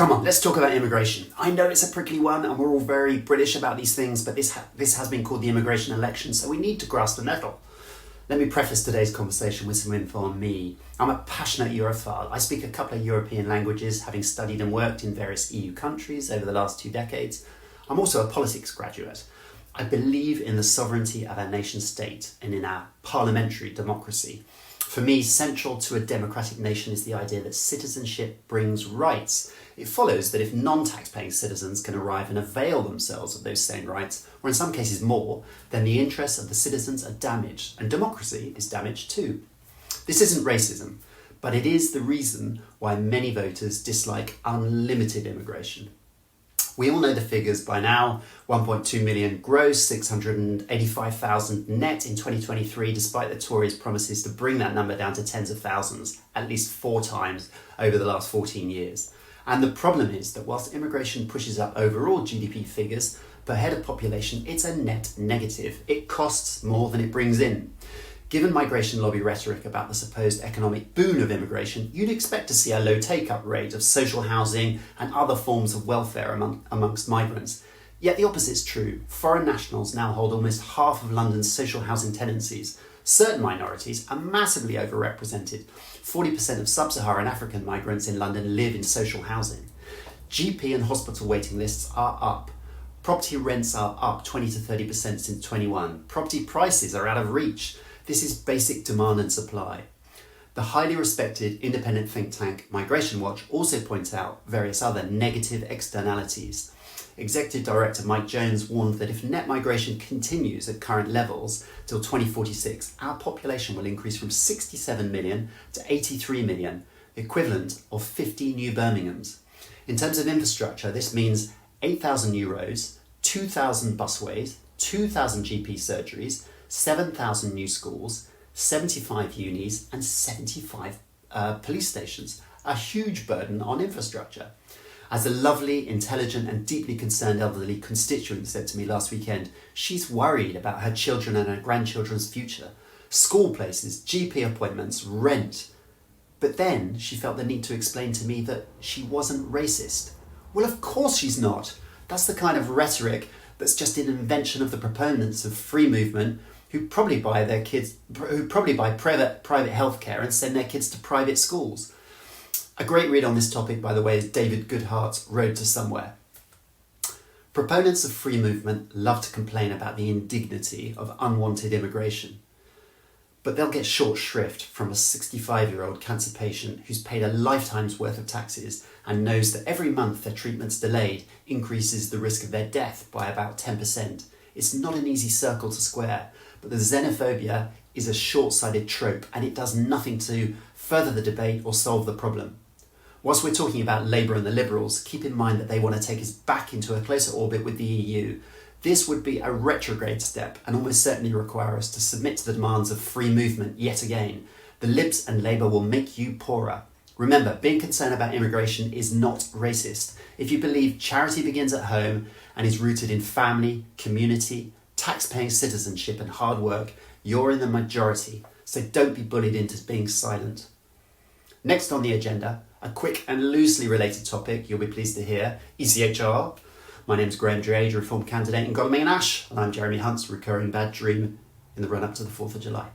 Come on, let's talk about immigration. I know it's a prickly one and we're all very British about these things, but this has been called the immigration election, so we need to grasp the nettle. Let me preface today's conversation with some info on me. I'm a passionate Europhile. I speak a couple of European languages, having studied and worked in various EU countries over the last 2 decades. I'm also a politics graduate. I believe in the sovereignty of our nation state and in our parliamentary democracy. For me, central to a democratic nation is the idea that citizenship brings rights. It follows that if non-tax-paying citizens can arrive and avail themselves of those same rights, or in some cases more, then the interests of the citizens are damaged, and democracy is damaged too. This isn't racism, but it is the reason why many voters dislike unlimited immigration. We all know the figures by now: 1.2 million gross, 685,000 net in 2023, despite the Tories' promises to bring that number down to tens of thousands, at least 4 times over the last 14 years. And the problem is that whilst immigration pushes up overall GDP figures per head of population, it's a net negative. It costs more than it brings in. Given migration lobby rhetoric about the supposed economic boon of immigration, you'd expect to see a low take-up rate of social housing and other forms of welfare amongst migrants. Yet the opposite's true. Foreign nationals now hold almost half of London's social housing tenancies. Certain minorities are massively overrepresented. 40% of sub-Saharan African migrants in London live in social housing. GP and hospital waiting lists are up. Property rents are up 20 to 30% since 21. Property prices are out of reach. This is basic demand and supply. The highly respected independent think tank Migration Watch also points out various other negative externalities. Executive Director Mike Jones warned that if net migration continues at current levels till 2046, our population will increase from 67 million to 83 million, the equivalent of 50 new Birminghams. In terms of infrastructure, this means 8,000 new roads, 2,000 busways, 2,000 GP surgeries, 7,000 new schools, 75 unis and 75 police stations. A huge burden on infrastructure. As a lovely, intelligent and deeply concerned elderly constituent said to me last weekend, she's worried about her children and her grandchildren's future. School places, GP appointments, rent. But then she felt the need to explain to me that she wasn't racist. Well, of course she's not. That's the kind of rhetoric that's just an invention of the proponents of free movement who probably buy private healthcare and send their kids to private schools. A great read on this topic, by the way, is David Goodhart's Road to Somewhere. Proponents of free movement love to complain about the indignity of unwanted immigration, but they'll get short shrift from a 65-year-old cancer patient who's paid a lifetime's worth of taxes and knows that every month their treatment's delayed increases the risk of their death by about 10%. It's not an easy circle to square, but the xenophobia is a short-sighted trope and it does nothing to further the debate or solve the problem. Whilst we're talking about Labour and the Liberals, keep in mind that they want to take us back into a closer orbit with the EU. This would be a retrograde step and almost certainly require us to submit to the demands of free movement yet again. The Libs and Labour will make you poorer. Remember, being concerned about immigration is not racist. If you believe charity begins at home and is rooted in family, community, tax-paying citizenship and hard work, you're in the majority, so don't be bullied into being silent. Next on the agenda, a quick and loosely related topic you'll be pleased to hear, ECHR. My name's Graham Drage, Reform candidate in Godalming and Ash, and I'm Jeremy Hunt's recurring bad dream in the run-up to the 4th of July.